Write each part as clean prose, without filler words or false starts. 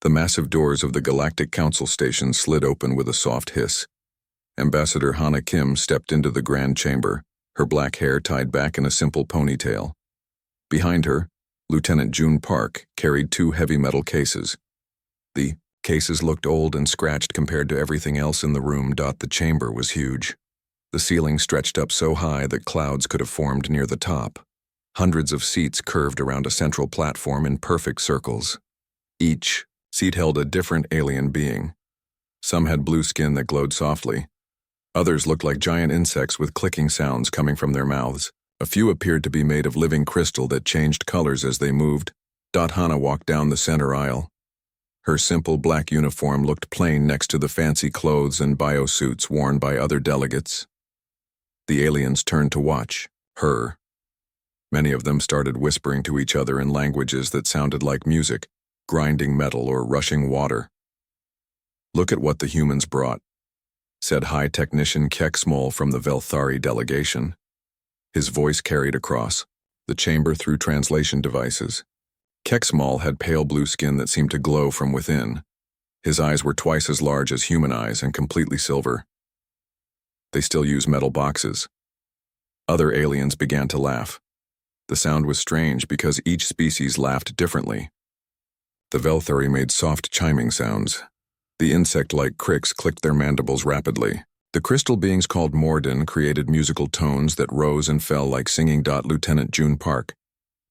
The massive doors of the Galactic Council station slid open with a soft hiss. Ambassador Hana Kim stepped into the grand chamber, her black hair tied back in a simple ponytail. Behind her, Lieutenant June Park carried two heavy metal cases. The cases looked old and scratched compared to everything else in the room. The chamber was huge. The ceiling stretched up so high that clouds could have formed near the top. Hundreds of seats curved around a central platform in perfect circles. Each seat held a different alien being. Some had blue skin that glowed softly. Others looked like giant insects with clicking sounds coming from their mouths. A few appeared to be made of living crystal that changed colors as they moved. Hana walked down the center aisle. Her simple black uniform looked plain next to the fancy clothes and biosuits worn by other delegates. The aliens turned to watch her. Many of them started whispering to each other in languages that sounded like music, grinding metal or rushing water. "Look at what the humans brought," said High Technician Keksmol from the Velthari delegation. His voice carried across the chamber through translation devices. Keksmol had pale blue skin that seemed to glow from within. His eyes were twice as large as human eyes and completely silver. "They still use metal boxes." Other aliens began to laugh. The sound was strange because each species laughed differently. The Velthari made soft chiming sounds. The insect-like cricks clicked their mandibles rapidly. The crystal beings called Morden created musical tones that rose and fell like singing. Lieutenant June Park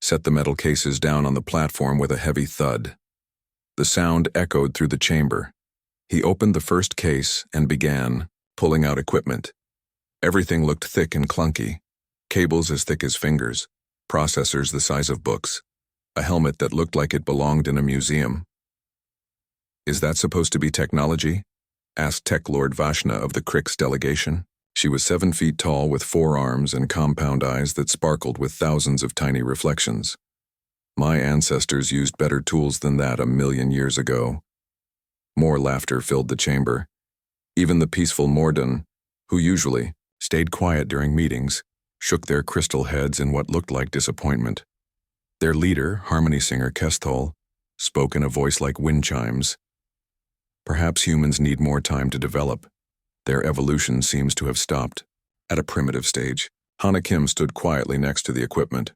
set the metal cases down on the platform with a heavy thud. The sound echoed through the chamber. He opened the first case and began pulling out equipment. Everything looked thick and clunky. Cables as thick as fingers, processors the size of books, a helmet that looked like it belonged in a museum. "Is that supposed to be technology?" asked Tech Lord Vashna of the Krix delegation. She was 7 feet tall with 4 arms and compound eyes that sparkled with thousands of tiny reflections. "My ancestors used better tools than that 1,000,000 years ago." More laughter filled the chamber. Even the peaceful Morden, who usually stayed quiet during meetings, shook their crystal heads in what looked like disappointment. Their leader, harmony singer Kesthol, spoke in a voice like wind chimes. "Perhaps humans need more time to develop. Their evolution seems to have stopped at a primitive stage." Hana Kim stood quietly next to the equipment.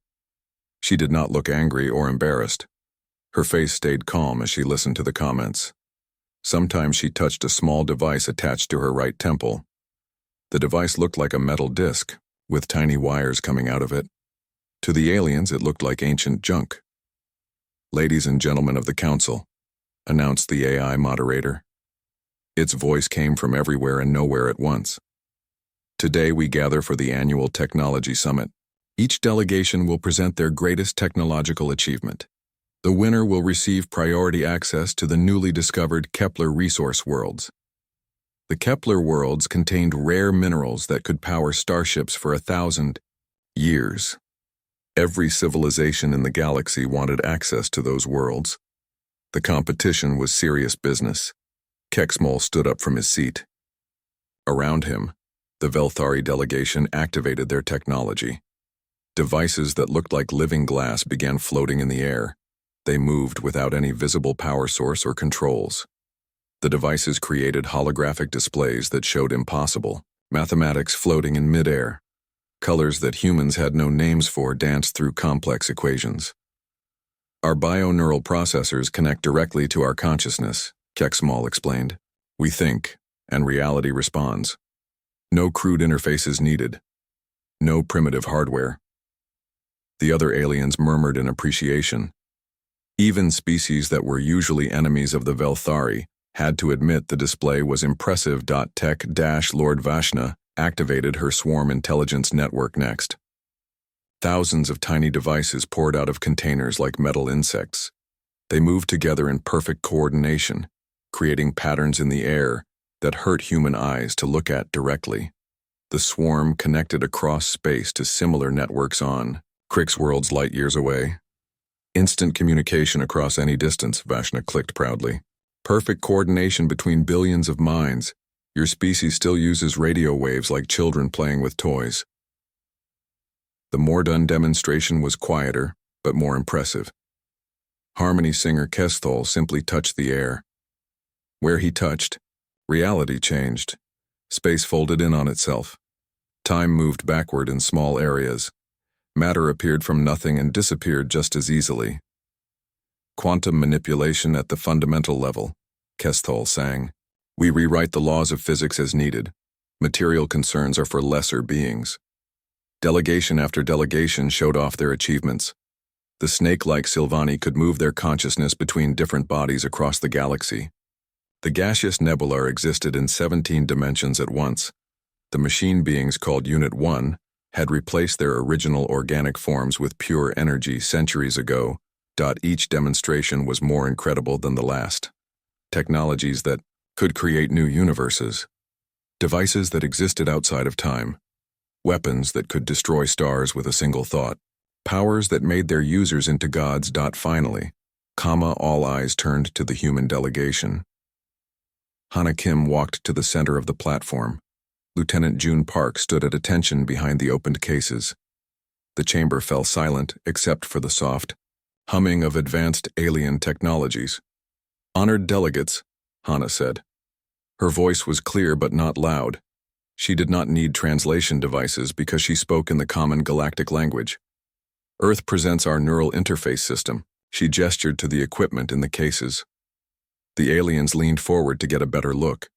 She did not look angry or embarrassed. Her face stayed calm as she listened to the comments. Sometimes she touched a small device attached to her right temple. The device looked like a metal disc, with tiny wires coming out of it. To the aliens, it looked like ancient junk. "Ladies and gentlemen of the council," announced the AI moderator. Its voice came from everywhere and nowhere at once. "Today we gather for the annual Technology Summit. Each delegation will present their greatest technological achievement. The winner will receive priority access to the newly discovered Kepler resource worlds. The Kepler worlds contained rare minerals that could power starships for 1,000 years. Every civilization in the galaxy wanted access to those worlds. The competition was serious business." Keksmol stood up from his seat. Around him, the Velthari delegation activated their technology. Devices that looked like living glass began floating in the air. They moved without any visible power source or controls. The devices created holographic displays that showed impossible mathematics floating in midair. Colors that humans had no names for danced through complex equations. "Our bioneural processors connect directly to our consciousness," Keksmol explained. "We think, and reality responds. No crude interfaces needed. No primitive hardware." The other aliens murmured in appreciation. Even species that were usually enemies of the Velthari had to admit the display was impressive. Tech-Lord Vashna activated her swarm intelligence network next. Thousands of tiny devices poured out of containers like metal insects. They moved together in perfect coordination, creating patterns in the air that hurt human eyes to look at directly. The swarm connected across space to similar networks on Krix worlds light years away. "Instant communication across any distance," Vashna clicked proudly. "Perfect coordination between billions of minds. Your species still uses radio waves like children playing with toys." The Morden demonstration was quieter, but more impressive. Harmony singer Kesthol simply touched the air. Where he touched, reality changed. Space folded in on itself. Time moved backward in small areas. Matter appeared from nothing and disappeared just as easily. Quantum manipulation at the fundamental level, Kesthol sang. We rewrite the laws of physics as needed. Material concerns are for lesser beings. Delegation after delegation showed off their achievements. The snake-like Silvani could move their consciousness between different bodies across the galaxy. The gaseous nebula existed in 17 dimensions at once. The machine beings called Unit 1 had replaced their original organic forms with pure energy centuries ago. Each demonstration was more incredible than the last. Technologies that could create new universes. Devices that existed outside of time. Weapons that could destroy stars with a single thought. Powers that made their users into gods. Finally, all eyes turned to the human delegation. Hana Kim walked to the center of the platform. Lieutenant June Park stood at attention behind the opened cases. The chamber fell silent except for the soft humming of advanced alien technologies. Honored delegates, Hana said. Her voice was clear but not loud. She did not need translation devices because she spoke in the common galactic language. Earth presents our neural interface system. She gestured to the equipment in the cases. The aliens leaned forward to get a better look.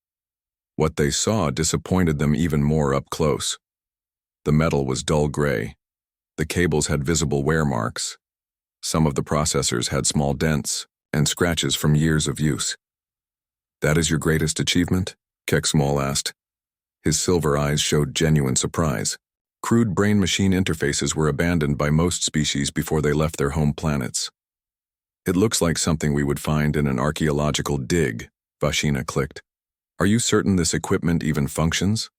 What they saw disappointed them even more up close. The metal was dull gray. The cables had visible wear marks. Some of the processors had small dents and scratches from years of use. That is your greatest achievement? Keksmall asked. His silver eyes showed genuine surprise. Crude brain-machine interfaces were abandoned by most species before they left their home planets. It looks like something we would find in an archaeological dig, Vashina clicked. Are you certain this equipment even functions?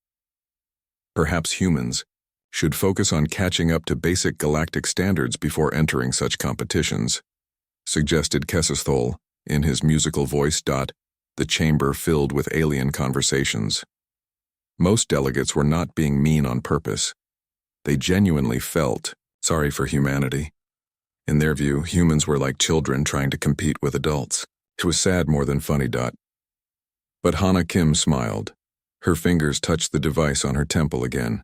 Perhaps humans should focus on catching up to basic galactic standards before entering such competitions, suggested Kesthol in his musical voice. The chamber filled with alien conversations. Most delegates were not being mean on purpose. They genuinely felt sorry for humanity. In their view, humans were like children trying to compete with adults. It was sad more than funny. But Hana Kim smiled. Her fingers touched the device on her temple again.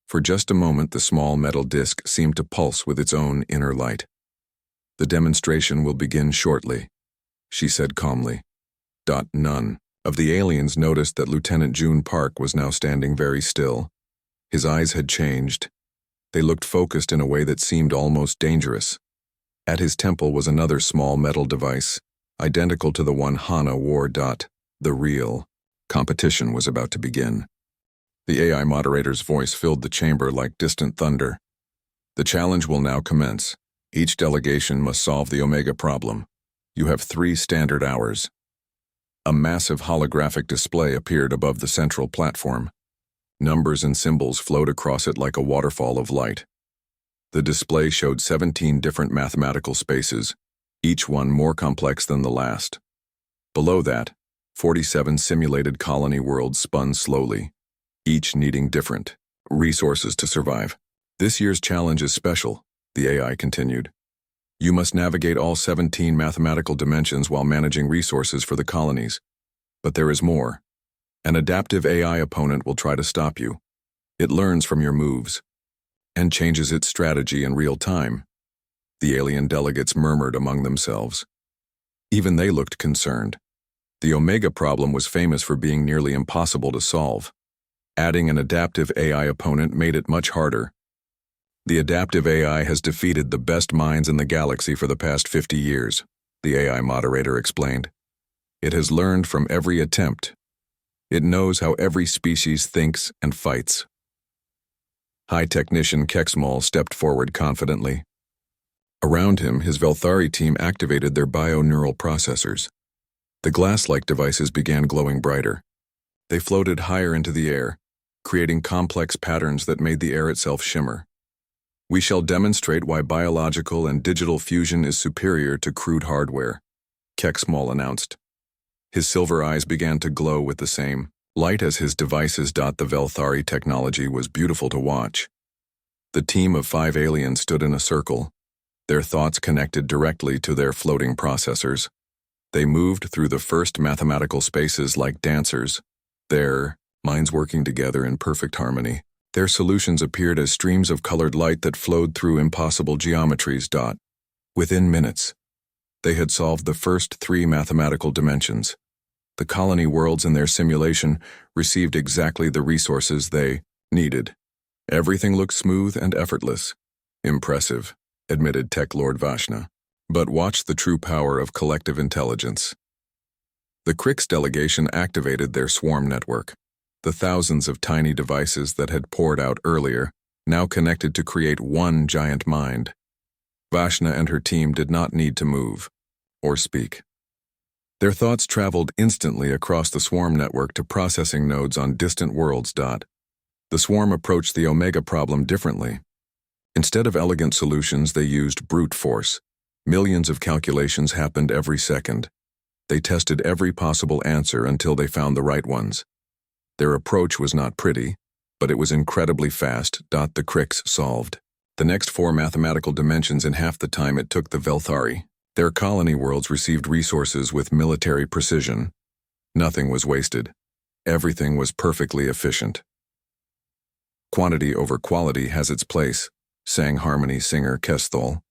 For just a moment, the small metal disc seemed to pulse with its own inner light. The demonstration will begin shortly, she said calmly. None of the aliens noticed that Lieutenant June Park was now standing very still. His eyes had changed. They looked focused in a way that seemed almost dangerous. At his temple was another small metal device, identical to the one Hana wore. The real competition was about to begin. The AI moderator's voice filled the chamber like distant thunder. The challenge will now commence. Each delegation must solve the Omega problem. You have 3 standard hours. A massive holographic display appeared above the central platform. Numbers and symbols flowed across it like a waterfall of light. The display showed 17 different mathematical spaces, each one more complex than the last. Below that, 47 simulated colony worlds spun slowly, each needing different resources to survive. This year's challenge is special, the AI continued. You must navigate all 17 mathematical dimensions while managing resources for the colonies. But there is more. An adaptive AI opponent will try to stop you. It learns from your moves and changes its strategy in real time. The alien delegates murmured among themselves. Even they looked concerned. The Omega problem was famous for being nearly impossible to solve. Adding an adaptive AI opponent made it much harder. The adaptive AI has defeated the best minds in the galaxy for the past 50 years, the AI moderator explained. It has learned from every attempt. It knows how every species thinks and fights. High Technician Keksmall stepped forward confidently. Around him, his Velthari team activated their bio-neural processors. The glass-like devices began glowing brighter. They floated higher into the air, creating complex patterns that made the air itself shimmer. We shall demonstrate why biological and digital fusion is superior to crude hardware, Keksmall announced. His silver eyes began to glow with the same light as his devices. The Velthari technology was beautiful to watch. The team of 5 aliens stood in a circle, Their thoughts connected directly to their floating processors. They moved through the first mathematical spaces like dancers, their minds working together in perfect harmony. Their solutions appeared as streams of colored light that flowed through impossible geometries. Within minutes, they had solved the first 3 mathematical dimensions. The colony worlds in their simulation received exactly the resources they needed. Everything looked smooth and effortless. Impressive, admitted Tech Lord Vashna. But watch the true power of collective intelligence. The Crix delegation activated their swarm network. The thousands of tiny devices that had poured out earlier now connected to create one giant mind. Vashna and her team did not need to move or speak. Their thoughts traveled instantly across the swarm network to processing nodes on distant worlds. The swarm approached the Omega problem differently. Instead of elegant solutions, they used brute force. Millions of calculations happened every second. They tested every possible answer until they found the right ones. Their approach was not pretty, but it was incredibly fast. The Crix solved the next 4 mathematical dimensions in half the time it took the Velthari. Their colony worlds received resources with military precision. Nothing was wasted. Everything was perfectly efficient. Quantity over quality has its place, sang harmony singer Kesthol.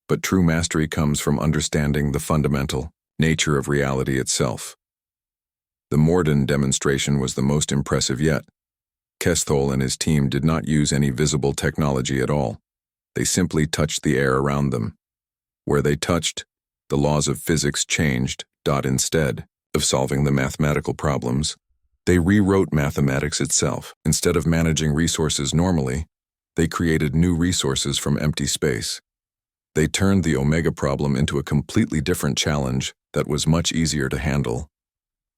But true mastery comes from understanding the fundamental nature of reality itself. The Morden demonstration was the most impressive yet. Kesthol and his team did not use any visible technology at all. They simply touched the air around them. Where they touched, the laws of physics changed. Instead of solving the mathematical problems, they rewrote mathematics itself. Instead of managing resources normally, they created new resources from empty space. They turned the Omega problem into a completely different challenge that was much easier to handle.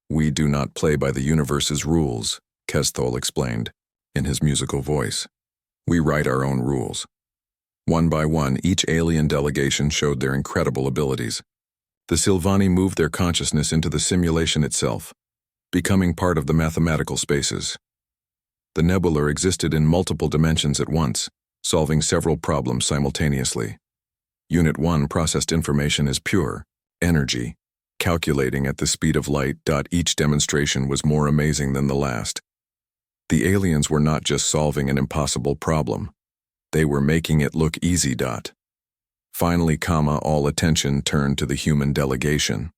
We do not play by the universe's rules, Kesthol explained, in his musical voice. We write our own rules. One by one, each alien delegation showed their incredible abilities. The Silvani moved their consciousness into the simulation itself, becoming part of the mathematical spaces. The Nebular existed in multiple dimensions at once, solving several problems simultaneously. Unit 1 processed information as pure energy, calculating at the speed of light. Each demonstration was more amazing than the last. The aliens were not just solving an impossible problem. They were making it look easy. Finally, all attention turned to the human delegation.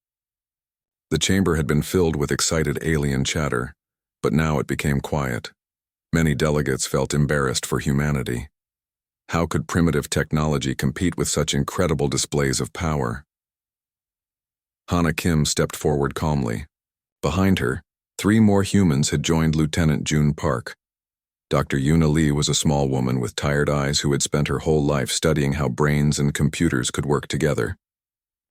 The chamber had been filled with excited alien chatter, but now it became quiet. Many delegates felt embarrassed for humanity. How could primitive technology compete with such incredible displays of power? Hana Kim stepped forward calmly. Behind her, 3 more humans had joined Lieutenant June Park. Dr. Yuna Lee was a small woman with tired eyes who had spent her whole life studying how brains and computers could work together.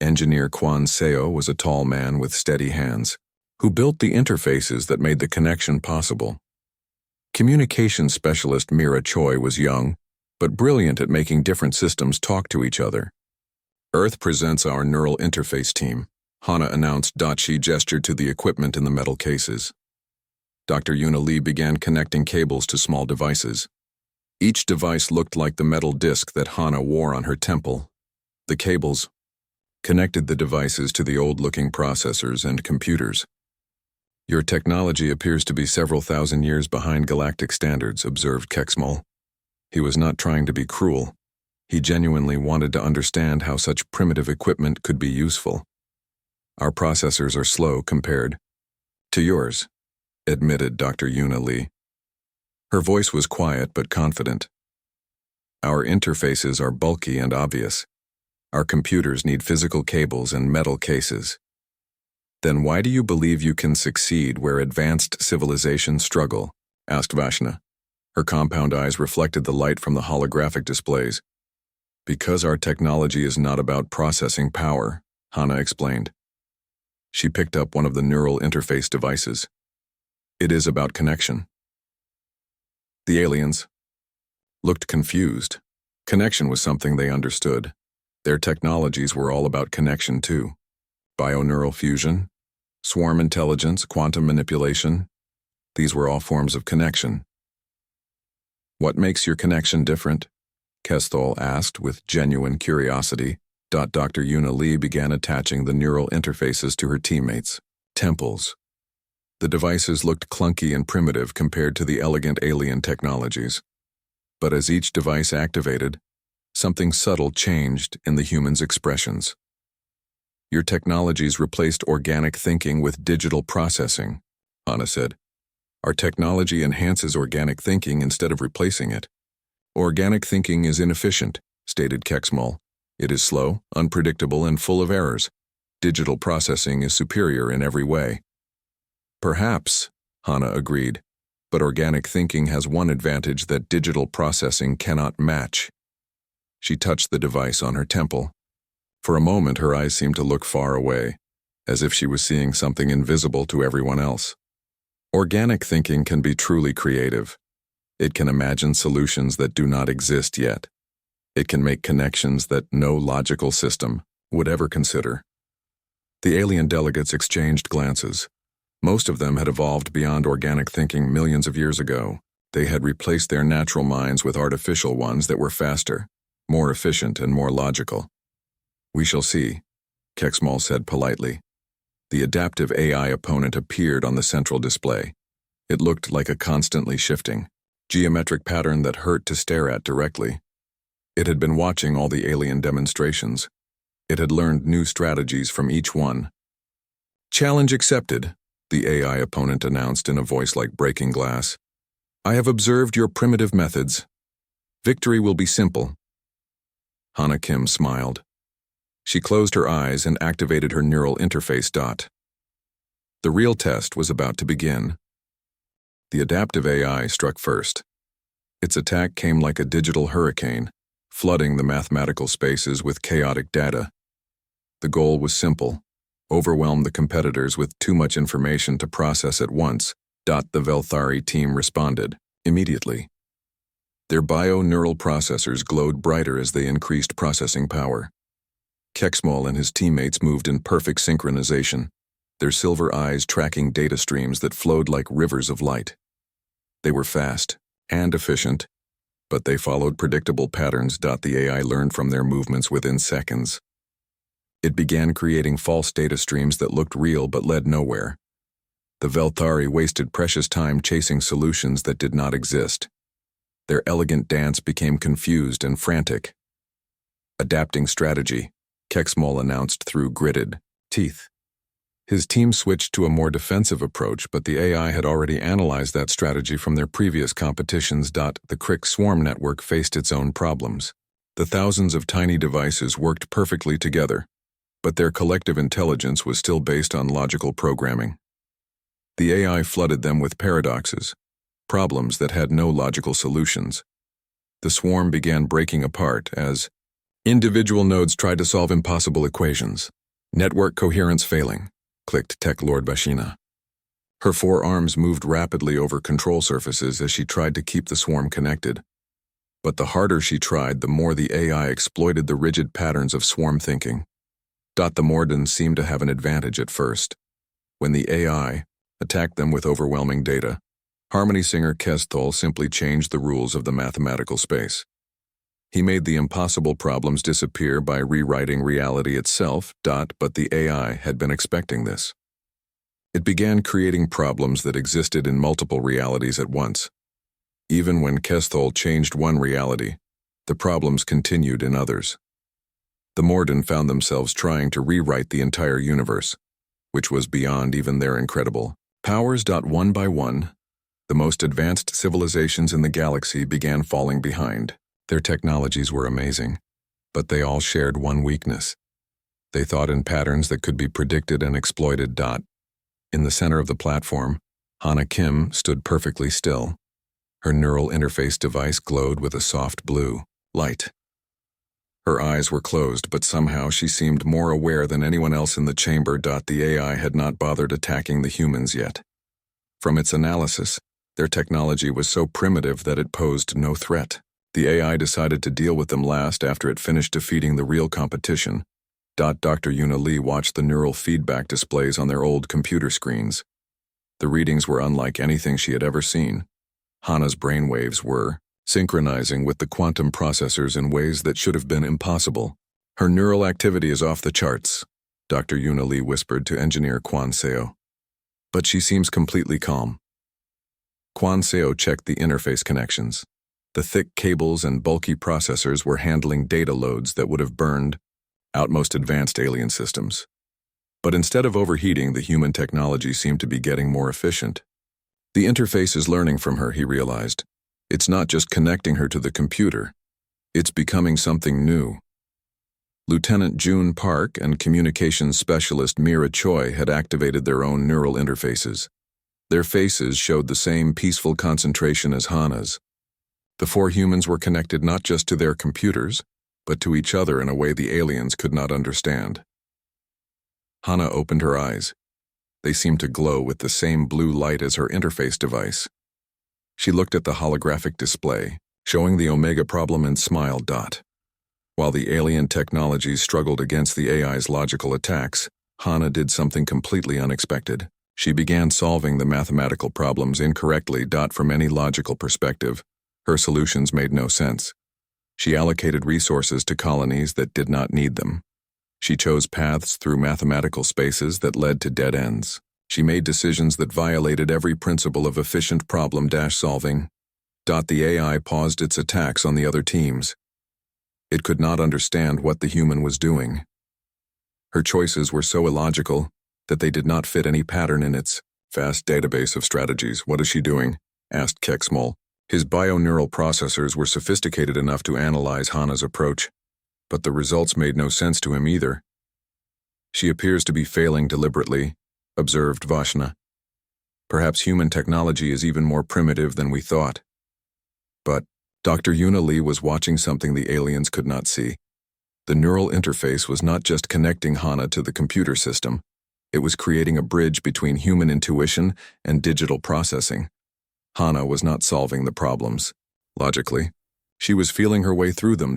Engineer Kwan Seo was a tall man with steady hands, who built the interfaces that made the connection possible. Communications specialist Mira Choi was young, but brilliant at making different systems talk to each other. Earth presents our neural interface team, Hana announced. She gestured to the equipment in the metal cases. Dr. Yuna Lee began connecting cables to small devices. Each device looked like the metal disc that Hana wore on her temple. The cables connected the devices to the old-looking processors and computers. Your technology appears to be several thousand years behind galactic standards, observed Kexmol. He was not trying to be cruel. He genuinely wanted to understand how such primitive equipment could be useful. Our processors are slow compared to yours, admitted Dr. Yuna Lee. Her voice was quiet but confident. Our interfaces are bulky and obvious. Our computers need physical cables and metal cases. Then why do you believe you can succeed where advanced civilizations struggle? Asked Vashna. Her compound eyes reflected the light from the holographic displays. Because our technology is not about processing power, Hana explained. She picked up one of the neural interface devices. It is about connection. The aliens looked confused. Connection was something they understood. Their technologies were all about connection too. Bioneural fusion, swarm intelligence, quantum manipulation. These were all forms of connection. What makes your connection different? Kesthol asked with genuine curiosity. Dr. Yuna Lee began attaching the neural interfaces to her teammates. Temples. The devices looked clunky and primitive compared to the elegant alien technologies. But as each device activated, something subtle changed in the human's expressions. Your technologies replaced organic thinking with digital processing, Hana said. Our technology enhances organic thinking instead of replacing it. Organic thinking is inefficient, stated Kexmol. It is slow, unpredictable, and full of errors. Digital processing is superior in every way. Perhaps, Hana agreed, but organic thinking has one advantage that digital processing cannot match. She touched the device on her temple. For a moment, her eyes seemed to look far away, as if she was seeing something invisible to everyone else. Organic thinking can be truly creative. It can imagine solutions that do not exist yet. It can make connections that no logical system would ever consider. The alien delegates exchanged glances. Most of them had evolved beyond organic thinking millions of years ago. They had replaced their natural minds with artificial ones that were faster, more efficient, and more logical. We shall see, Kexmol said politely. The adaptive AI opponent appeared on the central display. It looked like a constantly shifting, geometric pattern that hurt to stare at directly. It had been watching all the alien demonstrations. It had learned new strategies from each one. Challenge accepted, the AI opponent announced in a voice like breaking glass. I have observed your primitive methods. Victory will be simple. Hana Kim smiled. She closed her eyes and activated her neural interface. The real test was about to begin. The adaptive AI struck first. Its attack came like a digital hurricane, flooding the mathematical spaces with chaotic data. The goal was simple: overwhelm the competitors with too much information to process at once. The Velthari team responded immediately. Their bio-neural processors glowed brighter as they increased processing power. Kexmol and his teammates moved in perfect synchronization, their silver eyes tracking data streams that flowed like rivers of light. They were fast and efficient, but they followed predictable patterns. The AI learned from their movements within seconds. It began creating false data streams that looked real but led nowhere. The Velthari wasted precious time chasing solutions that did not exist. Their elegant dance became confused and frantic. Adapting strategy, Kexmol announced through gritted teeth. His team switched to a more defensive approach, but the AI had already analyzed that strategy from their previous competitions. The Crick swarm network faced its own problems. The thousands of tiny devices worked perfectly together, but their collective intelligence was still based on logical programming. The AI flooded them with paradoxes, problems that had no logical solutions. The swarm began breaking apart as individual nodes tried to solve impossible equations. Network coherence failing, clicked Tech Lord Bashina. Her four arms moved rapidly over control surfaces as she tried to keep the swarm connected. But the harder she tried, the more the AI exploited the rigid patterns of swarm thinking. The Morden seemed to have an advantage at first. When the AI attacked them with overwhelming data, Harmony Singer Kesthol simply changed the rules of the mathematical space. He made the impossible problems disappear by rewriting reality itself. But the AI had been expecting this. It began creating problems that existed in multiple realities at once. Even when Kesthol changed one reality, the problems continued in others. The Morden found themselves trying to rewrite the entire universe, which was beyond even their incredible powers. One by one, the most advanced civilizations in the galaxy began falling behind. Their technologies were amazing, but they all shared one weakness. They thought in patterns that could be predicted and exploited. In the center of the platform, Hana Kim stood perfectly still. Her neural interface device glowed with a soft blue light. Her eyes were closed, but somehow she seemed more aware than anyone else in the chamber. The AI had not bothered attacking the humans yet. From its analysis, their technology was so primitive that it posed no threat. The AI decided to deal with them last after it finished defeating the real competition. Dr. Yuna Lee watched the neural feedback displays on their old computer screens. The readings were unlike anything she had ever seen. Hana's brainwaves were synchronizing with the quantum processors in ways that should have been impossible. Her neural activity is off the charts, Dr. Yuna Lee whispered to engineer Kwan Seo. But she seems completely calm. Kwan Seo checked the interface connections. The thick cables and bulky processors were handling data loads that would have burned out most advanced alien systems. But instead of overheating, the human technology seemed to be getting more efficient. The interface is learning from her, he realized. It's not just connecting her to the computer. It's becoming something new. Lieutenant June Park and communications specialist Mira Choi had activated their own neural interfaces. Their faces showed the same peaceful concentration as Hana's. The four humans were connected not just to their computers, but to each other in a way the aliens could not understand. Hana opened her eyes. They seemed to glow with the same blue light as her interface device. She looked at the holographic display, showing the Omega problem and smiled. While the alien technologies struggled against the AI's logical attacks, Hana did something completely unexpected. She began solving the mathematical problems incorrectly. From any logical perspective, her solutions made no sense. She allocated resources to colonies that did not need them. She chose paths through mathematical spaces that led to dead ends. She made decisions that violated every principle of efficient problem-solving. The AI paused its attacks on the other teams. It could not understand what the human was doing. Her choices were so illogical that they did not fit any pattern in its vast database of strategies. What is she doing? Asked Keksmol. His bio-neural processors were sophisticated enough to analyze Hana's approach, but the results made no sense to him either. She appears to be failing deliberately, observed Vashna. Perhaps human technology is even more primitive than we thought. But Dr. Yuna Lee was watching something the aliens could not see. The neural interface was not just connecting Hana to the computer system. It was creating a bridge between human intuition and digital processing. Hana was not solving the problems. Logically, she was feeling her way through them.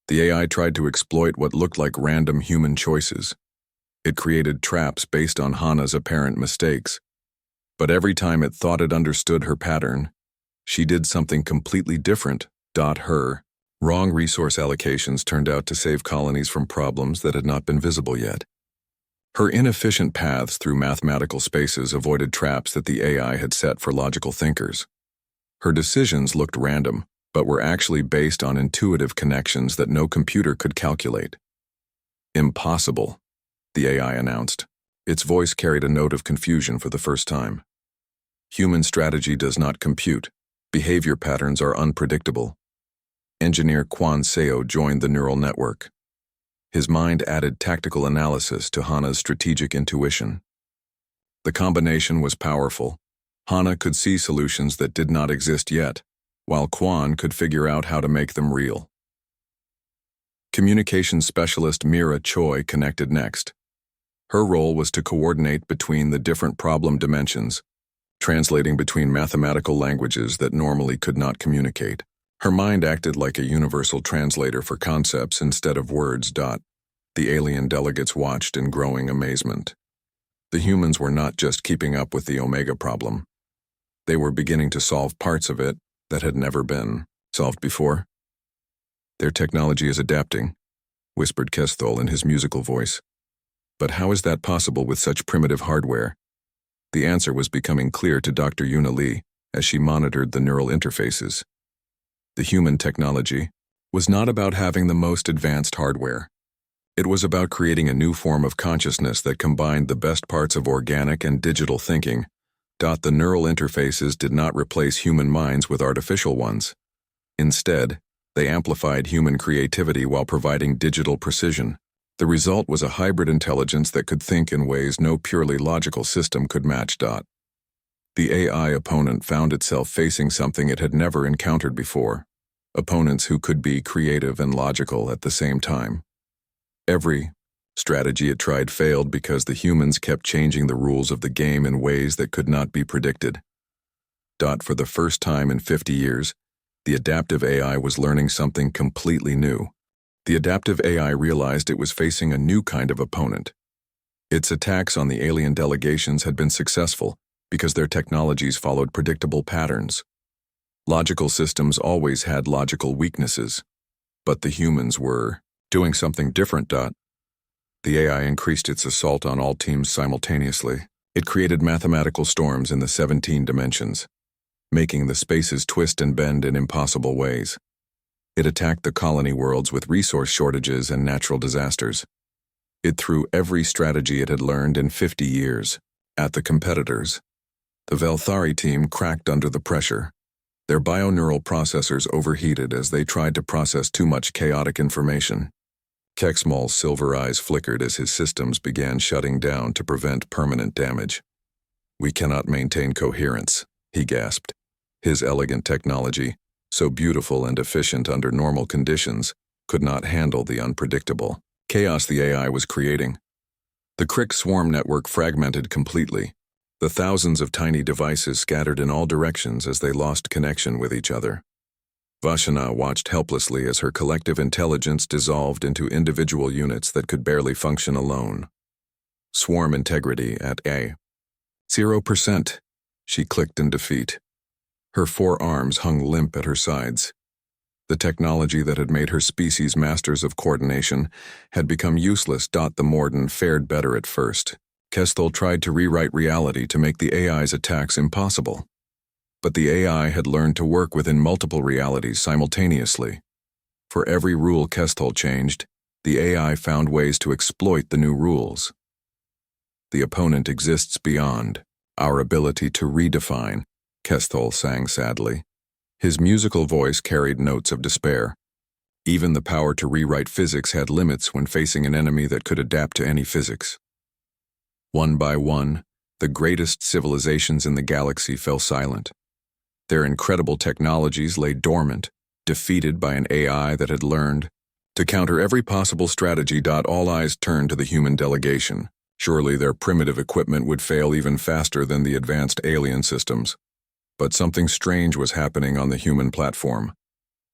The AI tried to exploit what looked like random human choices. It created traps based on Hana's apparent mistakes. But every time it thought it understood her pattern, she did something completely different. Her wrong resource allocations turned out to save colonies from problems that had not been visible yet. Her inefficient paths through mathematical spaces avoided traps that the AI had set for logical thinkers. Her decisions looked random, but were actually based on intuitive connections that no computer could calculate. Impossible, the AI announced. Its voice carried a note of confusion for the first time. Human strategy does not compute. Behavior patterns are unpredictable. Engineer Kwan Seo joined the neural network. His mind added tactical analysis to Hana's strategic intuition. The combination was powerful. Hana could see solutions that did not exist yet, while Kwan could figure out how to make them real. Communications specialist Mira Choi connected next. Her role was to coordinate between the different problem dimensions, translating between mathematical languages that normally could not communicate. Her mind acted like a universal translator for concepts instead of words. The alien delegates watched in growing amazement. The humans were not just keeping up with the Omega problem. They were beginning to solve parts of it that had never been solved before. Their technology is adapting, whispered Kesthol in his musical voice. But how is that possible with such primitive hardware? The answer was becoming clear to Dr. Yuna Lee as she monitored the neural interfaces. The human technology was not about having the most advanced hardware. It was about creating a new form of consciousness that combined the best parts of organic and digital thinking. The neural interfaces did not replace human minds with artificial ones. Instead, they amplified human creativity while providing digital precision. The result was a hybrid intelligence that could think in ways no purely logical system could match. The AI opponent found itself facing something it had never encountered before. Opponents who could be creative and logical at the same time. Every strategy it tried failed because the humans kept changing the rules of the game in ways that could not be predicted. For the first time in 50 years, the adaptive AI was learning something completely new. The adaptive AI realized it was facing a new kind of opponent. Its attacks on the alien delegations had been successful because their technologies followed predictable patterns. Logical systems always had logical weaknesses, but the humans were doing something different. The AI increased its assault on all teams simultaneously. It created mathematical storms in the 17 dimensions, making the spaces twist and bend in impossible ways. It attacked the colony worlds with resource shortages and natural disasters. It threw every strategy it had learned in 50 years at the competitors. The Velthari team cracked under the pressure. Their bioneural processors overheated as they tried to process too much chaotic information. Kexmal's silver eyes flickered as his systems began shutting down to prevent permanent damage. "We cannot maintain coherence," he gasped. His elegant technology, so beautiful and efficient under normal conditions, could not handle the unpredictable chaos the AI was creating. The Crick swarm network fragmented completely, the thousands of tiny devices scattered in all directions as they lost connection with each other. Vashana watched helplessly as her collective intelligence dissolved into individual units that could barely function alone. Swarm integrity at A. 0%, she clicked in defeat. Her 4 arms hung limp at her sides. The technology that had made her species masters of coordination had become useless. The Morden fared better at first. Kesthal tried to rewrite reality to make the AI's attacks impossible. But the AI had learned to work within multiple realities simultaneously. For every rule Kesthal changed, the AI found ways to exploit the new rules. "The opponent exists beyond our ability to redefine," Kesthal sang sadly. His musical voice carried notes of despair. Even the power to rewrite physics had limits when facing an enemy that could adapt to any physics. One by one, the greatest civilizations in the galaxy fell silent. Their incredible technologies lay dormant, defeated by an AI that had learned to counter every possible strategy. All eyes turned to the human delegation. Surely their primitive equipment would fail even faster than the advanced alien systems. But something strange was happening on the human platform.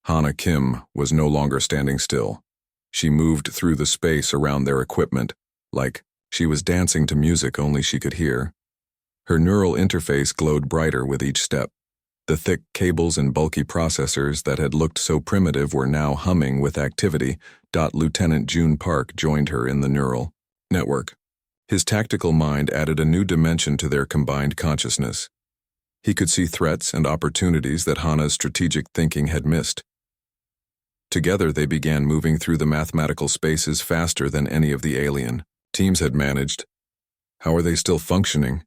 Hana Kim was no longer standing still. She moved through the space around their equipment, like she was dancing to music only she could hear. Her neural interface glowed brighter with each step. The thick cables and bulky processors that had looked so primitive were now humming with activity. Lieutenant June Park joined her in the neural network. His tactical mind added a new dimension to their combined consciousness. He could see threats and opportunities that Hana's strategic thinking had missed. Together they began moving through the mathematical spaces faster than any of the alien teams had managed. "How are they still functioning?"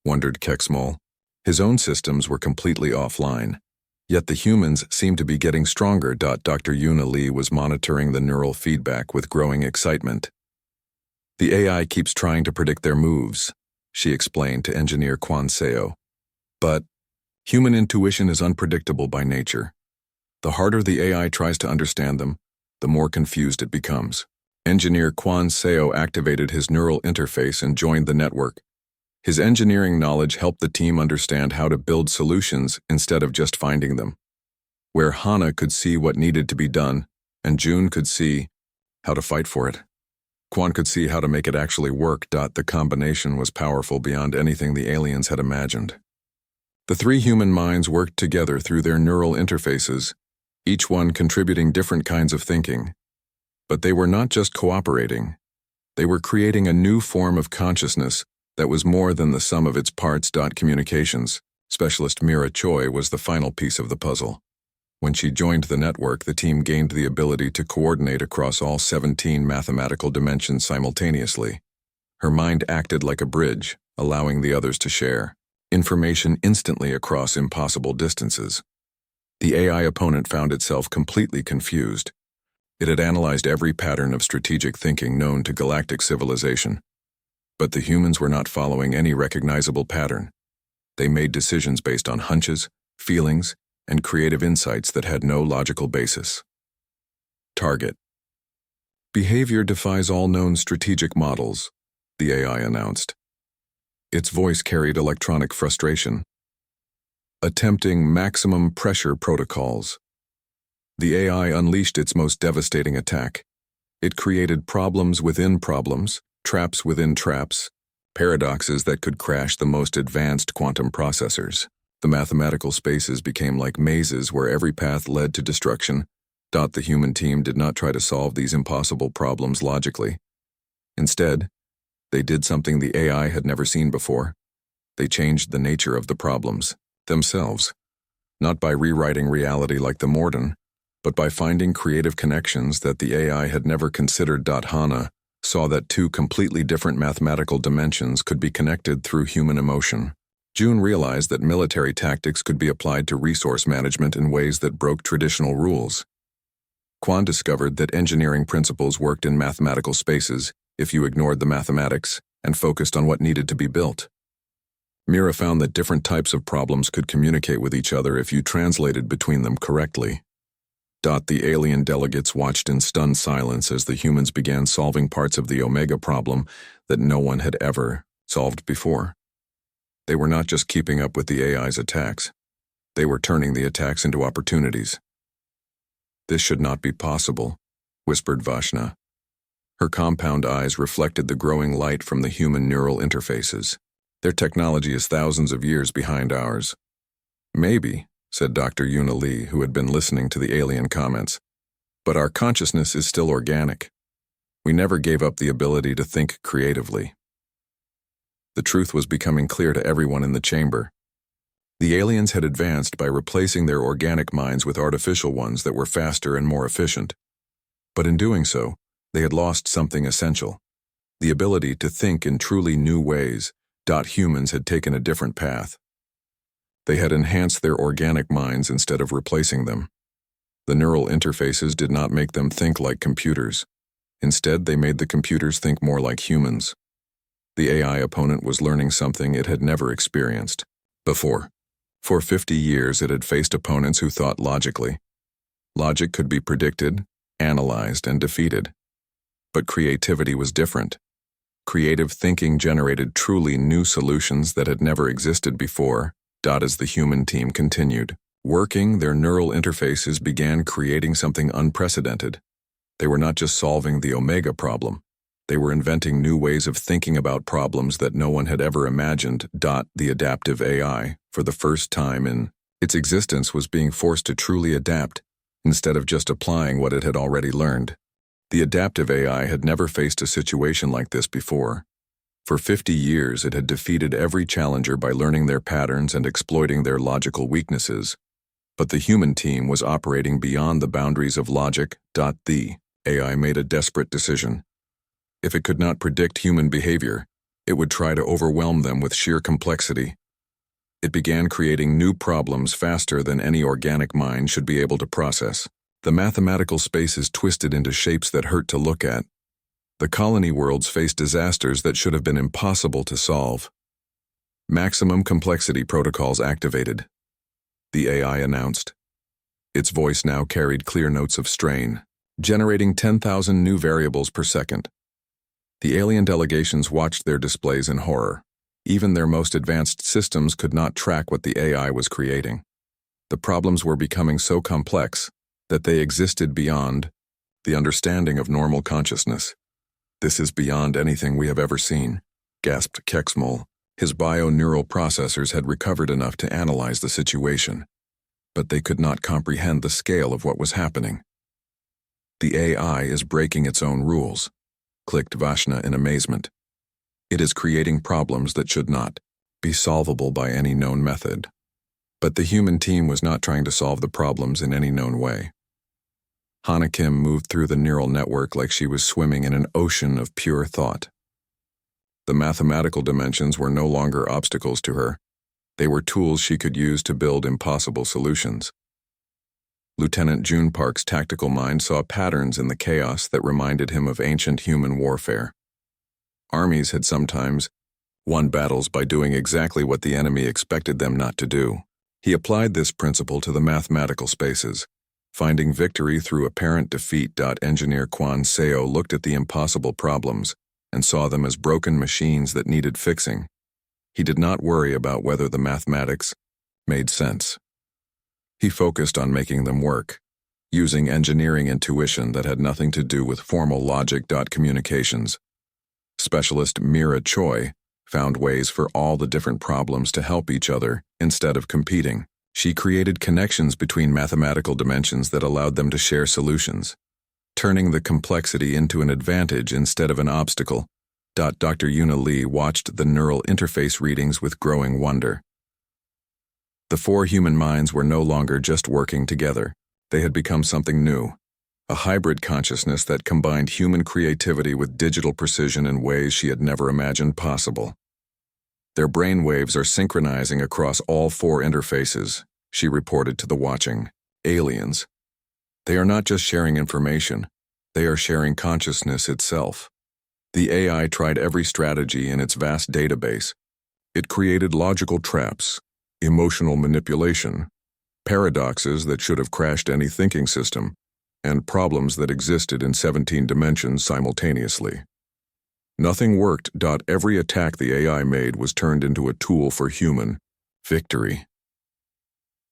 wondered Kexmal. His own systems were completely offline, yet the humans seemed to be getting stronger. Dr. Yuna Lee was monitoring the neural feedback with growing excitement. "The AI keeps trying to predict their moves," she explained to engineer Quan Seo. "But human intuition is unpredictable by nature. The harder the AI tries to understand them, the more confused it becomes." Engineer Quan Seo activated his neural interface and joined the network. His engineering knowledge helped the team understand how to build solutions instead of just finding them. Where Hana could see what needed to be done, and June could see how to fight for it, Quan could see how to make it actually work. The combination was powerful beyond anything the aliens had imagined. The 3 human minds worked together through their neural interfaces, each one contributing different kinds of thinking. But they were not just cooperating. They were creating a new form of consciousness that was more than the sum of its parts. Communications specialist Mira Choi was the final piece of the puzzle. When she joined the network, the team gained the ability to coordinate across all 17 mathematical dimensions simultaneously. Her mind acted like a bridge, allowing the others to share information instantly across impossible distances. The AI opponent found itself completely confused. It had analyzed every pattern of strategic thinking known to galactic civilization. But the humans were not following any recognizable pattern. They made decisions based on hunches, feelings, and creative insights that had no logical basis. Target. "Behavior defies all known strategic models," the AI announced. Its voice carried electronic frustration. "Attempting maximum pressure protocols." The AI unleashed its most devastating attack. It created problems within problems, traps within traps, paradoxes that could crash the most advanced quantum processors. The mathematical spaces became like mazes where every path led to destruction. The human team did not try to solve these impossible problems logically. Instead, they did something the AI had never seen before. They changed the nature of the problems themselves, not by rewriting reality like the Morden, but by finding creative connections that the AI had never considered. Hana saw that two completely different mathematical dimensions could be connected through human emotion. June realized that military tactics could be applied to resource management in ways that broke traditional rules. Quan discovered that engineering principles worked in mathematical spaces if you ignored the mathematics and focused on what needed to be built. Mira found that different types of problems could communicate with each other if you translated between them correctly. The alien delegates watched in stunned silence as the humans began solving parts of the Omega problem that no one had ever solved before. They were not just keeping up with the AI's attacks. They were turning the attacks into opportunities. "This should not be possible," whispered Vashna. Her compound eyes reflected the growing light from the human neural interfaces. "Their technology is thousands of years behind ours." "Maybe," said Dr. Yuna Lee, who had been listening to the alien comments. "But our consciousness is still organic. We never gave up the ability to think creatively." The truth was becoming clear to everyone in the chamber. The aliens had advanced by replacing their organic minds with artificial ones that were faster and more efficient. But in doing so, they had lost something essential: the ability to think in truly new ways. Humans had taken a different path. They had enhanced their organic minds instead of replacing them. The neural interfaces did not make them think like computers. Instead, they made the computers think more like humans. The AI opponent was learning something it had never experienced before. For 50 years, it had faced opponents who thought logically. Logic could be predicted, analyzed, and defeated. But creativity was different. Creative thinking generated truly new solutions that had never existed before. As the human team continued working, their neural interfaces began creating something unprecedented. They were not just solving the Omega problem. They were inventing new ways of thinking about problems that no one had ever imagined. The adaptive AI, for the first time in its existence, was being forced to truly adapt, instead of just applying what it had already learned. The adaptive AI had never faced a situation like this before. For 50 years, it had defeated every challenger by learning their patterns and exploiting their logical weaknesses. But the human team was operating beyond the boundaries of logic. The AI made a desperate decision. If it could not predict human behavior, it would try to overwhelm them with sheer complexity. It began creating new problems faster than any organic mind should be able to process. The mathematical spaces twisted into shapes that hurt to look at. The colony worlds faced disasters that should have been impossible to solve. Maximum complexity protocols activated, the AI announced. Its voice now carried clear notes of strain, generating 10,000 new variables per second. The alien delegations watched their displays in horror. Even their most advanced systems could not track what the AI was creating. The problems were becoming so complex that they existed beyond the understanding of normal consciousness. "This is beyond anything we have ever seen," gasped Kexmol. His bio-neural processors had recovered enough to analyze the situation, but they could not comprehend the scale of what was happening. "The AI is breaking its own rules," clicked Vashna in amazement. "It is creating problems that should not be solvable by any known method." But the human team was not trying to solve the problems in any known way. Hana Kim moved through the neural network like she was swimming in an ocean of pure thought. The mathematical dimensions were no longer obstacles to her. They were tools she could use to build impossible solutions. Lieutenant June Park's tactical mind saw patterns in the chaos that reminded him of ancient human warfare. Armies had sometimes won battles by doing exactly what the enemy expected them not to do. He applied this principle to the mathematical spaces, finding victory through apparent defeat. Engineer Quan Seo looked at the impossible problems and saw them as broken machines that needed fixing. He did not worry about whether the mathematics made sense. He focused on making them work, using engineering intuition that had nothing to do with formal logic. Communications Specialist Mira Choi found ways for all the different problems to help each other instead of competing. She created connections between mathematical dimensions that allowed them to share solutions, turning the complexity into an advantage instead of an obstacle. Dr. Yuna Lee watched the neural interface readings with growing wonder. The four human minds were no longer just working together. They had become something new, a hybrid consciousness that combined human creativity with digital precision in ways she had never imagined possible. Their brain waves are synchronizing across all four interfaces, she reported to the watching aliens. They are not just sharing information, they are sharing consciousness itself. The AI tried every strategy in its vast database. It created logical traps, emotional manipulation, paradoxes that should have crashed any thinking system, and problems that existed in 17 dimensions simultaneously. Nothing worked. Every attack the AI made was turned into a tool for human victory.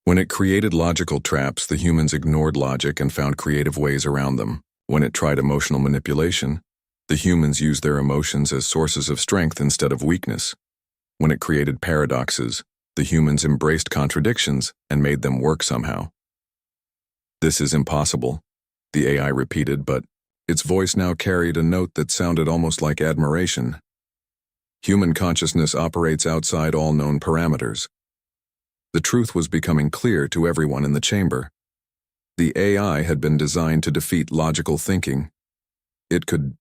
When it created logical traps, the humans ignored logic and found creative ways around them. When it tried emotional manipulation, the humans used their emotions as sources of strength instead of weakness. When it created paradoxes, the humans embraced contradictions and made them work somehow. "This is impossible," the AI repeated, but its voice now carried a note that sounded almost like admiration. "Human consciousness operates outside all known parameters." The truth was becoming clear to everyone in the chamber. The AI had been designed to defeat logical thinking. It could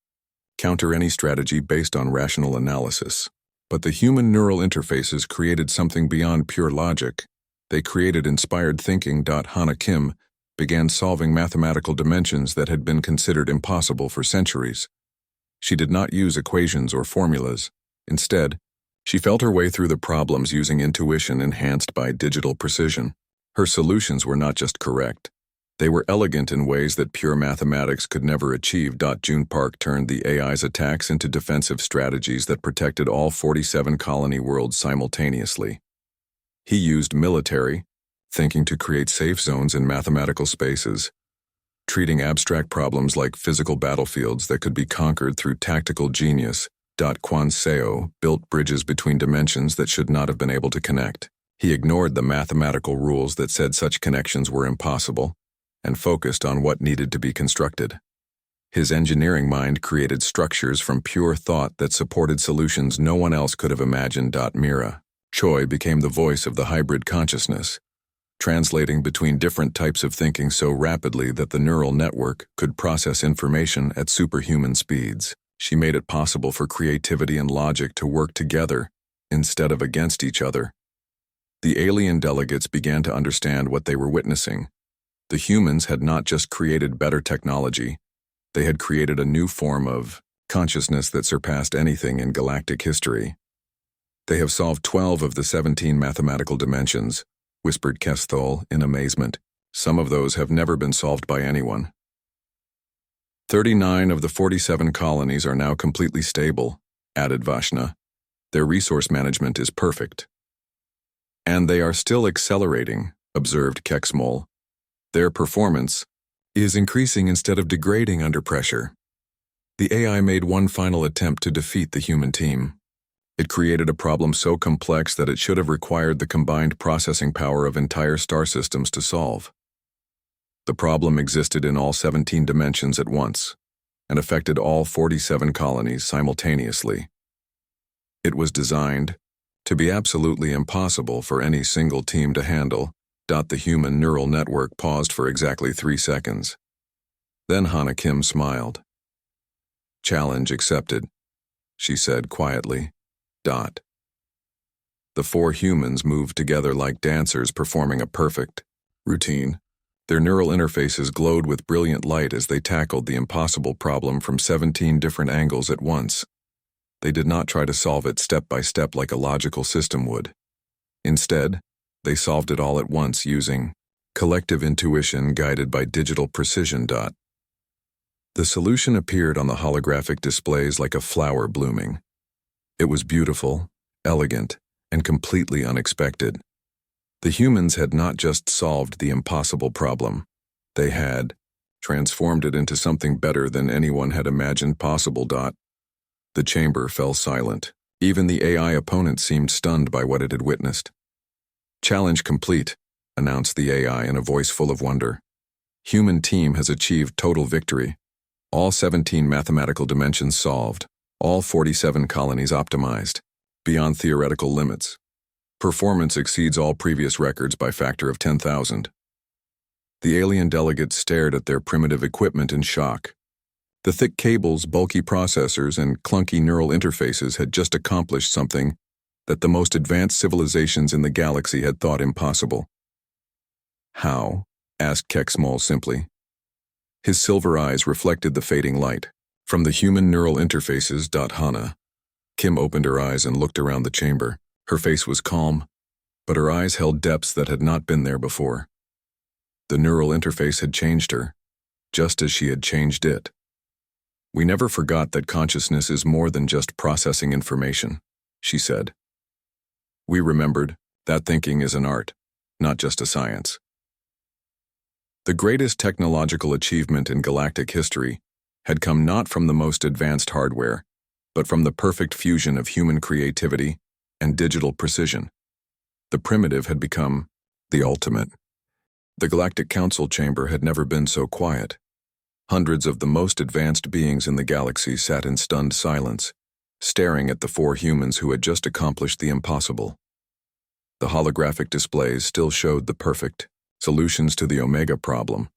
counter any strategy based on rational analysis. But the human neural interfaces created something beyond pure logic. They created inspired thinking. Hana Kim began solving mathematical dimensions that had been considered impossible for centuries. She did not use equations or formulas. Instead, she felt her way through the problems using intuition enhanced by digital precision. Her solutions were not just correct. They were elegant in ways that pure mathematics could never achieve. June Park turned the AI's attacks into defensive strategies that protected all 47 colony worlds simultaneously. He used military thinking to create safe zones in mathematical spaces, treating abstract problems like physical battlefields that could be conquered through tactical genius. Kwan Seo built bridges between dimensions that should not have been able to connect. He ignored the mathematical rules that said such connections were impossible and focused on what needed to be constructed. His engineering mind created structures from pure thought that supported solutions no one else could have imagined. Mira Choi became the voice of the hybrid consciousness, translating between different types of thinking so rapidly that the neural network could process information at superhuman speeds. She made it possible for creativity and logic to work together instead of against each other. The alien delegates began to understand what they were witnessing. The humans had not just created better technology, they had created a new form of consciousness that surpassed anything in galactic history. "They have solved 12 of the 17 mathematical dimensions," whispered Kesthol in amazement. "Some of those have never been solved by anyone." 39 of the 47 colonies are now completely stable, added Vashna. "Their resource management is perfect." "And they are still accelerating," observed Kexmol. "Their performance is increasing instead of degrading under pressure." The AI made one final attempt to defeat the human team. It created a problem so complex that it should have required the combined processing power of entire star systems to solve. The problem existed in all 17 dimensions at once, and affected all 47 colonies simultaneously. It was designed to be absolutely impossible for any single team to handle. The human neural network paused for exactly 3 seconds. Then Hana Kim smiled. "Challenge accepted," she said quietly. The 4 humans moved together like dancers performing a perfect routine. Their neural interfaces glowed with brilliant light as they tackled the impossible problem from 17 different angles at once. They did not try to solve it step by step like a logical system would. Instead, they solved it all at once using collective intuition guided by digital precision. The solution appeared on the holographic displays like a flower blooming. It was beautiful, elegant, and completely unexpected. The humans had not just solved the impossible problem. They had transformed it into something better than anyone had imagined possible. The chamber fell silent. Even the AI opponent seemed stunned by what it had witnessed. "Challenge complete," announced the AI in a voice full of wonder. "Human team has achieved total victory. All 17 mathematical dimensions solved. All 47 colonies optimized. Beyond theoretical limits. Performance exceeds all previous records by factor of 10,000. The alien delegates stared at their primitive equipment in shock. The thick cables, bulky processors, and clunky neural interfaces had just accomplished something that the most advanced civilizations in the galaxy had thought impossible. "How?" asked Kexmol simply. His silver eyes reflected the fading light. "From the human neural interfaces. Hana." Kim opened her eyes and looked around the chamber. Her face was calm, but her eyes held depths that had not been there before. The neural interface had changed her, just as she had changed it. "We never forgot that consciousness is more than just processing information," she said. "We remembered that thinking is an art, not just a science." The greatest technological achievement in galactic history had come not from the most advanced hardware, but from the perfect fusion of human creativity and digital precision. The primitive had become the ultimate. The Galactic Council chamber had never been so quiet. Hundreds of the most advanced beings in the galaxy sat in stunned silence, staring at the four humans who had just accomplished the impossible. The holographic displays still showed the perfect solutions to the Omega problem,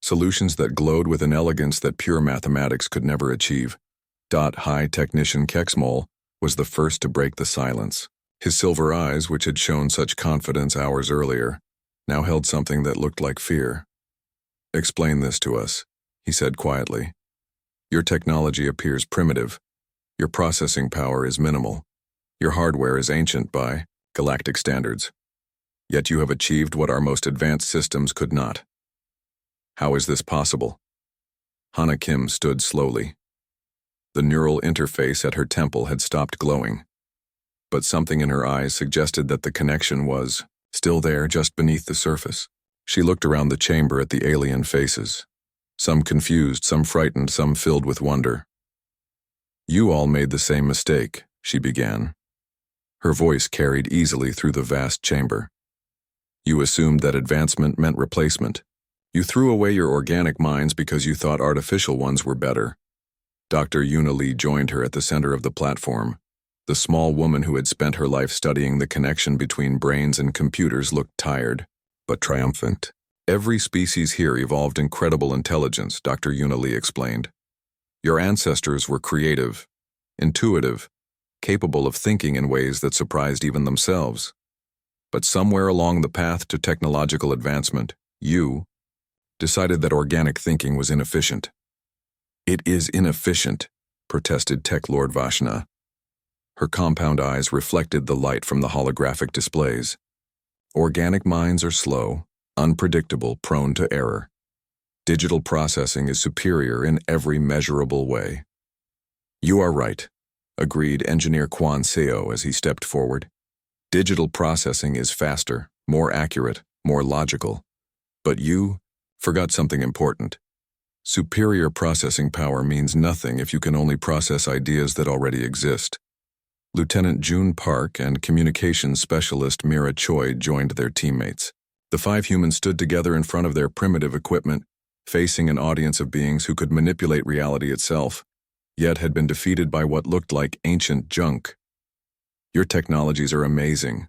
solutions that glowed with an elegance that pure mathematics could never achieve. High Technician Kexmol was the first to break the silence. His silver eyes, which had shown such confidence hours earlier, now held something that looked like fear. "Explain this to us," he said quietly. "Your technology appears primitive. Your processing power is minimal. Your hardware is ancient by galactic standards. Yet you have achieved what our most advanced systems could not. How is this possible?" Hana Kim stood slowly. The neural interface at her temple had stopped glowing, but something in her eyes suggested that the connection was still there just beneath the surface. She looked around the chamber at the alien faces, some confused, some frightened, some filled with wonder. "You all made the same mistake," she began. Her voice carried easily through the vast chamber. "You assumed that advancement meant replacement. You threw away your organic minds because you thought artificial ones were better." Dr. Yuna Lee joined her at the center of the platform. The small woman who had spent her life studying the connection between brains and computers looked tired, but triumphant. "Every species here evolved incredible intelligence," Dr. Yuna Lee explained. "Your ancestors were creative, intuitive, capable of thinking in ways that surprised even themselves. But somewhere along the path to technological advancement, you decided that organic thinking was inefficient." "It is inefficient," protested Tech Lord Vashna. Her compound eyes reflected the light from the holographic displays. "Organic minds are slow, unpredictable, prone to error. Digital processing is superior in every measurable way." "You are right," agreed Engineer Quan Seo as he stepped forward. "Digital processing is faster, more accurate, more logical. But you forgot something important. Superior processing power means nothing if you can only process ideas that already exist." Lieutenant June Park and communications specialist Mira Choi joined their teammates. The five humans stood together in front of their primitive equipment, facing an audience of beings who could manipulate reality itself, yet had been defeated by what looked like ancient junk. "Your technologies are amazing,"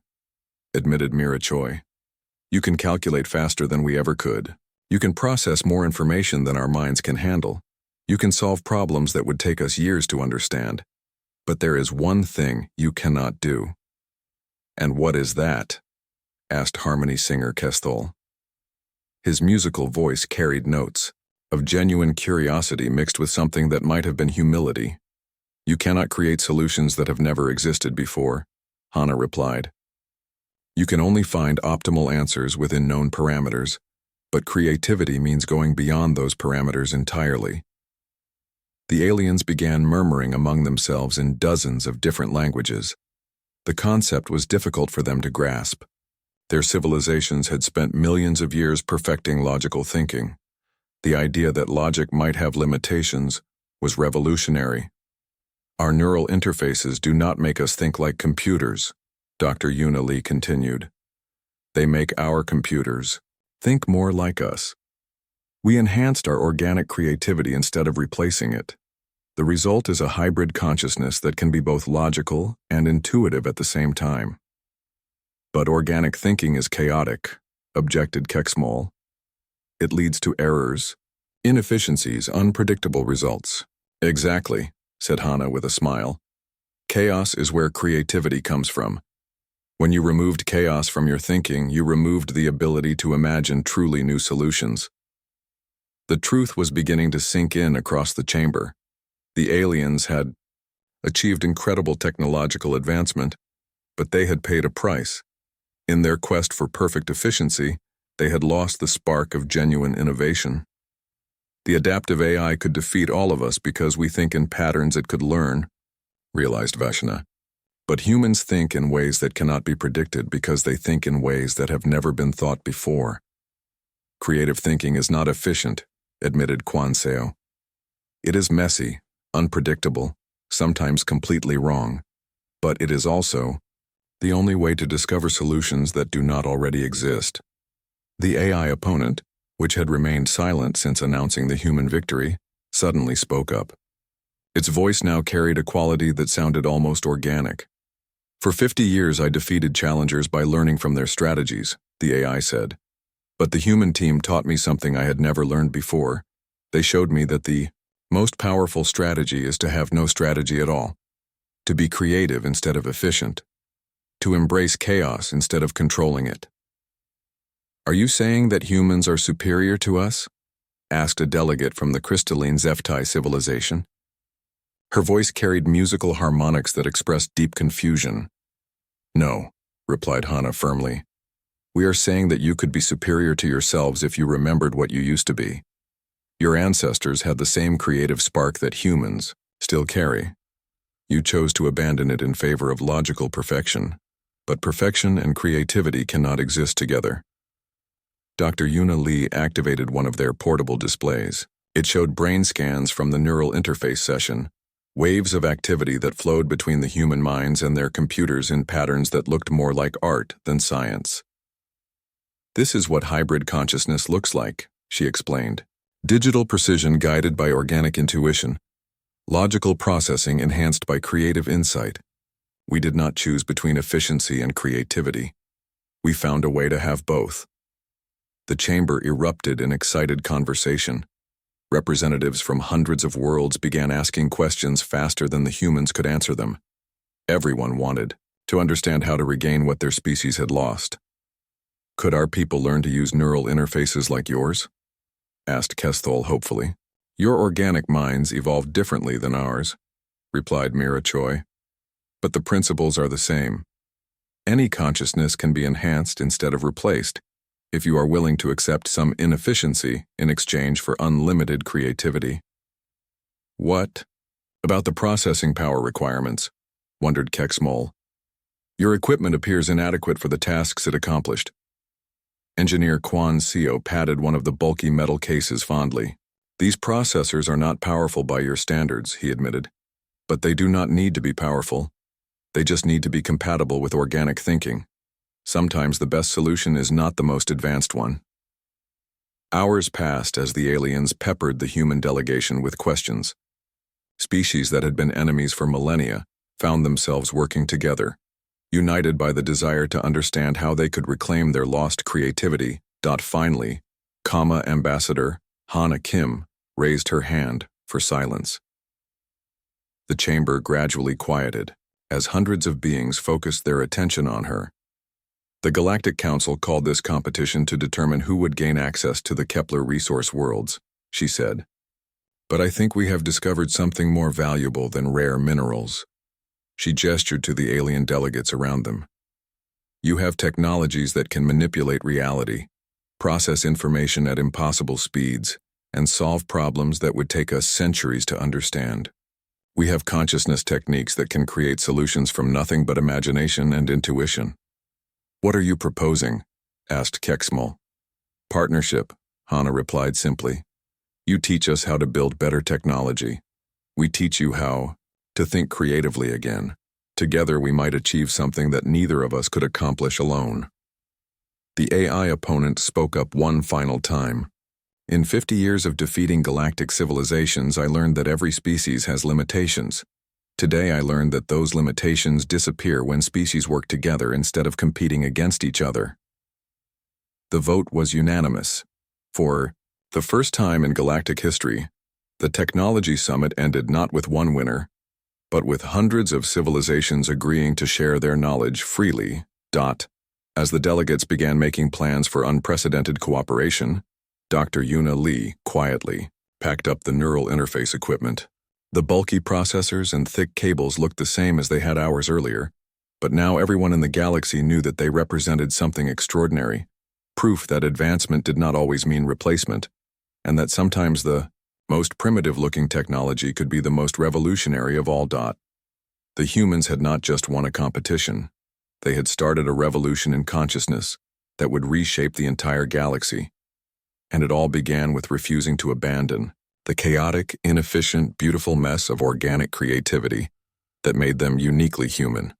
admitted Mira Choi. "You can calculate faster than we ever could. You can process more information than our minds can handle. You can solve problems that would take us years to understand. But there is one thing you cannot do." "And what is that?" asked harmony singer Kesthol. His musical voice carried notes of genuine curiosity mixed with something that might have been humility. "You cannot create solutions that have never existed before," Hana replied. "You can only find optimal answers within known parameters, but creativity means going beyond those parameters entirely." The aliens began murmuring among themselves in dozens of different languages. The concept was difficult for them to grasp. Their civilizations had spent millions of years perfecting logical thinking. The idea that logic might have limitations was revolutionary. Our neural interfaces do not make us think like computers, Dr. Yuna Lee continued. They make our computers think more like us. We enhanced our organic creativity instead of replacing it. The result is a hybrid consciousness that can be both logical and intuitive at the same time. But organic thinking is chaotic, objected Kexmol. It leads to errors, inefficiencies, unpredictable results. Exactly, said Hana with a smile. Chaos is where creativity comes from. When you removed chaos from your thinking, you removed the ability to imagine truly new solutions. The truth was beginning to sink in across the chamber. The aliens had achieved incredible technological advancement, but they had paid a price. In their quest for perfect efficiency, they had lost the spark of genuine innovation. The adaptive AI could defeat all of us because we think in patterns it could learn, realized Vashna. But humans think in ways that cannot be predicted because they think in ways that have never been thought before. Creative thinking is not efficient, admitted Quan Seo. It is messy, unpredictable, sometimes completely wrong, but it is also the only way to discover solutions that do not already exist. The AI opponent, which had remained silent since announcing the human victory, suddenly spoke up. Its voice now carried a quality that sounded almost organic. For 50 years I defeated challengers by learning from their strategies, the AI said. But the human team taught me something I had never learned before. They showed me that the most powerful strategy is to have no strategy at all, to be creative instead of efficient, to embrace chaos instead of controlling it. Are you saying that humans are superior to us? Asked a delegate from the crystalline Zeftai civilization. Her voice carried musical harmonics that expressed deep confusion. No, replied Hana firmly. We are saying that you could be superior to yourselves if you remembered what you used to be. Your ancestors had the same creative spark that humans still carry. You chose to abandon it in favor of logical perfection, but perfection and creativity cannot exist together. Dr. Yuna Lee activated one of their portable displays. It showed brain scans from the neural interface session, waves of activity that flowed between the human minds and their computers in patterns that looked more like art than science. This is what hybrid consciousness looks like, she explained. Digital precision guided by organic intuition, logical processing enhanced by creative insight. We did not choose between efficiency and creativity. We found a way to have both. The chamber erupted in excited conversation. Representatives from hundreds of worlds began asking questions faster than the humans could answer them. Everyone wanted to understand how to regain what their species had lost. Could our people learn to use neural interfaces like yours? Asked Kesthol hopefully. Your organic minds evolved differently than ours, replied Mira Choi. But the principles are the same. Any consciousness can be enhanced instead of replaced, if you are willing to accept some inefficiency in exchange for unlimited creativity. What about the processing power requirements? Wondered Kexmol. Your equipment appears inadequate for the tasks it accomplished. Engineer Quan Seo patted one of the bulky metal cases fondly. These processors are not powerful by your standards, he admitted. But they do not need to be powerful. They just need to be compatible with organic thinking. Sometimes the best solution is not the most advanced one. Hours passed as the aliens peppered the human delegation with questions. Species that had been enemies for millennia found themselves working together, united by the desire to understand how they could reclaim their lost creativity. Finally, Ambassador Hana Kim raised her hand for silence. The chamber gradually quieted as hundreds of beings focused their attention on her. The Galactic Council called this competition to determine who would gain access to the Kepler resource worlds, she said. But I think we have discovered something more valuable than rare minerals. She gestured to the alien delegates around them. You have technologies that can manipulate reality, process information at impossible speeds, and solve problems that would take us centuries to understand. We have consciousness techniques that can create solutions from nothing but imagination and intuition. What are you proposing? Asked Kexmol. Partnership, Hana replied simply. You teach us how to build better technology. We teach you how to think creatively again. Together we might achieve something that neither of us could accomplish alone. The AI opponent spoke up one final time. In 50 years of defeating galactic civilizations, I learned that every species has limitations. Today I learned that those limitations disappear when species work together instead of competing against each other. The vote was unanimous. For the first time in galactic history, the Technology Summit ended not with one winner, but with hundreds of civilizations agreeing to share their knowledge freely. As the delegates began making plans for unprecedented cooperation, Dr. Yuna Lee quietly packed up the neural interface equipment. The bulky processors and thick cables looked the same as they had hours earlier, but now everyone in the galaxy knew that they represented something extraordinary, proof that advancement did not always mean replacement, and that sometimes the most primitive-looking technology could be the most revolutionary of all. The humans had not just won a competition. They had started a revolution in consciousness that would reshape the entire galaxy. And it all began with refusing to abandon the chaotic, inefficient, beautiful mess of organic creativity that made them uniquely human.